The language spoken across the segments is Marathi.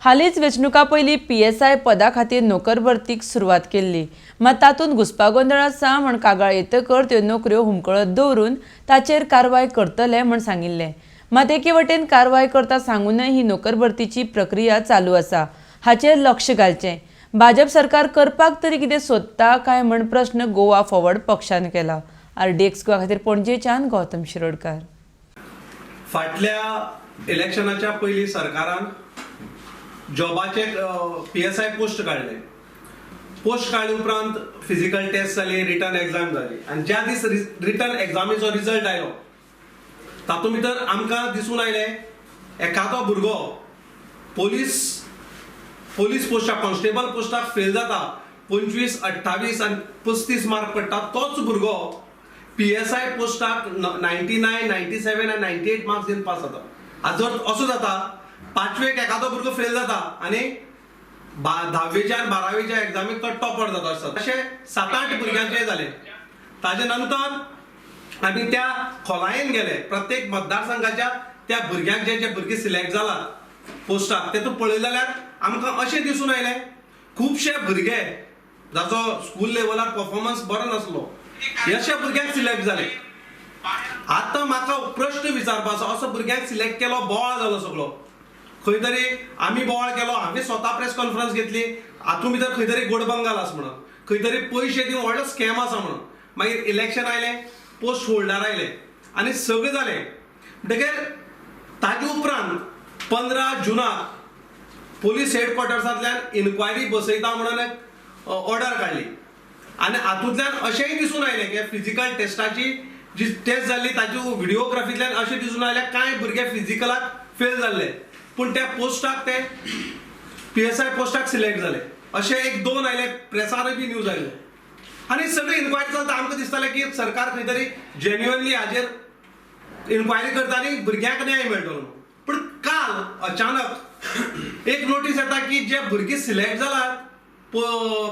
हालींच वेंचणुका पयलीं PSI पदा खातीर नोकर भरतीक सुरवात केल्ली, मात तातूंत घुसपागोंदळ आसा म्हण कागाळ येतकच त्यो नोकऱ्यो हुमकळत दवरून ताचेर कारवाय करतले म्हण सांगिल्लें. मात एके वटेन कारवाय करता सांगूनय ही नोकर भरतीची प्रक्रिया चालू आसा, हाचेर लक्ष घालचें. भाजप सरकार करपाक तरी कितें सोदता काय म्हण प्रश्न गोवा फॉरवर्ड पक्षान केला. RDX गोवा खातीर पणजेच्यान गौतम शिरोडकार. फाटल्या इलेक्शनाच्या पयलीं सरकारान जॉबाचे PSI पोस्ट काढले. पोस्ट काडले उपरांत फिजिकल टेस्ट जाली, रिटन एग्जाम जाली आनी ज्या दीस रिटन एग्जामीचो रिजल्ट आयलो तातूंत भितर आमकां दिसून आयलें एखादो भुरगो पोलीस पोस्टाक कॉन्स्टेबल पोस्टाक फेल जाता, 25, 28 आनी 35 मार्क पडटा, तोच भुरगो PSI पोस्टाक 99, 97 आनी 98 मार्क्स दिवन पास जाता. आतां जर असो जाता, 5वेक एखादो भुरगो फेल जाता आनी 10वेच्या आनी 12वेच्या एग्जामीक तो टॉपर जाता आसता. अशें 7-8 भुरग्यांचें जालें. ताजे नंतर आमी त्या खोलायेन गेले. प्रत्येक मतदारसंघाच्या त्या भुरग्यांक जे भुरगे सिलेक्ट जालात पोस्टाक तेतूंत पळयलें जाल्यार आमकां अशें दिसून आयलें खुबशे भुरगे जाचो स्कूल लेवलार परफॉर्मन्स बरो नासलो अशा भुरग्यांक सिलेक्ट जाले. आतां म्हाका प्रश्न विचारपाचो, असो भुरग्यांक सिलेक्ट केलो बोवाळ जालो सगळो. खंय तरी आमी बोवाळ केलो, हांवें स्वता प्रेस कॉन्फरन्स घेतली, हातूंत भितर खंय तरी गोडबंगाल आसा म्हणून, खंय तरी पयशे दिवन व्हडलो स्कॅम आसा म्हणून. मागीर इलेक्शन आयलें, पोस्ट होल्डर आयले आनी सगळें जालें. म्हणटकीर ताजे उपरांत 15 जुनाक पोलीस हेडक्वॉर्टर्सांतल्यान इन्क्वायरी बसयता म्हणून एक ऑर्डर काडली आनी हातूंतल्यान अशेंय दिसून आयलें की फिजिकल टेस्टाची जी टेस्ट जाल्ली ताची व्हिडिओग्राफींतल्यान अशें दिसून आयलें कांय भुरगे फिजिकलाक फेल जाल्ले पूण त्या पोस्टाक ते PSI पोस्टाक सिलेक्ट जाले. अशें 1-2 आयले, प्रेसारूय बी न्यूज आयले आनी सगळी इन्क्वायरी चलता. आमकां दिसतालें की सरकार खंय तरी जेन्युअनली हाजेर इन्क्वायरी करता आनी भुरग्यांक न्याय मेळटलो. पूण काल अचानक एक नोटीस येता की जे भुरगे सिलेक्ट जालात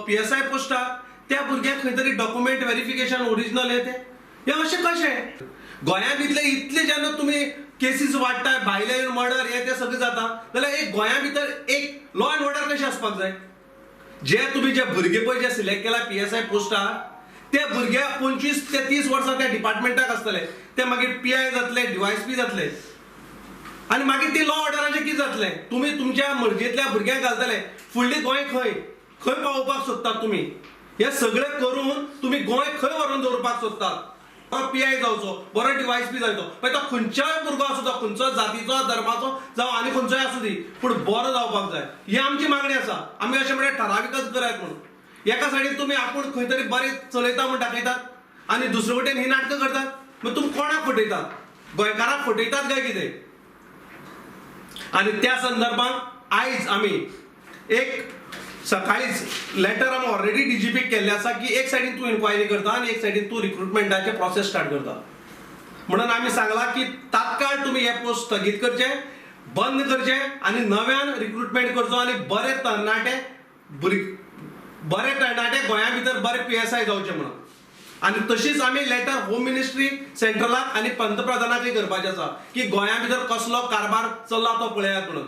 PSI पोस्टाक त्या भुरग्यांक खंय तरी डॉक्युमेंट व्हेरिफिकेशन ओरिजिनल हे अशें कशें? गोंयांत इतले जेन्ना तुमी केसीस वाडटाय, भायले मर्डर ते सगळें जाता, जाल्यार एक गोंया भितर एक लॉ अँड ऑर्डर कशें आसपाक जाय? तुम्ही जे भुरगे पळय जे सिलेक्ट केला PSI पोस्टाक ते भुरगे 25 ते 30 वर्सां त्या डिपार्टमेंटाक आसतले, ते मागीर PI जातले, DYSP जातले आनी मागीर ती लॉ ऑर्डराचें कितें जातलें? तुमी तुमच्या मर्जेंतल्या भुरग्यांक घालतले. फुडली गोंय खंय पावोवपाक सोदतात तुमी? हे सगळें करून तुमी गोंय खंय व्हरून दवरपाक सोदतात? बरो PI जावचो, बरो DYSP जावचो, मागीर तो खंयचोय भुरगो आसूं, तो खंयचो जातीचो, धर्माचो जावं आनी खंयचोय आसूं दी, पूण बरो जावपाक जाय. ही आमची मागणी आसा. आमी अशें म्हणल्यार ठराविकच करात म्हणून. एका सायडीन तुमी आपूण खंय तरी बरें चलयता म्हूण दाखयतात आनी दुसरे वटेन ही नाटकां करतात. मागीर तुमी कोणाक फटयतात? गोंयकारांक फटयतात काय कितें? आनी त्या संदर्भात आयज आमी एक सकाळीच लेटर आमी ऑलरेडी DGPक केल्लें आसा की एक सायडीन तूं इन्क्वायरी करता आनी एक सायडीन तूं रिक्रुटमेंटाचे प्रोसेस स्टार्ट करता. म्हणून आमी सांगलां की तात्काळ तुमी हे पोस्ट स्थगीत करचे, बंद करचे आनी नव्यान रिक्रुटमेंट करचो आनी बरे तरणाटे गोंया भितर बरे PSI जावचे म्हणून. आनी तशीच आमी लेटर होम मिनिस्ट्री सेंट्रलाक आनी पंतप्रधानाकय करपाचें आसा की गोंया भितर कसलो कारभार चल्ला तो पळयात म्हणून.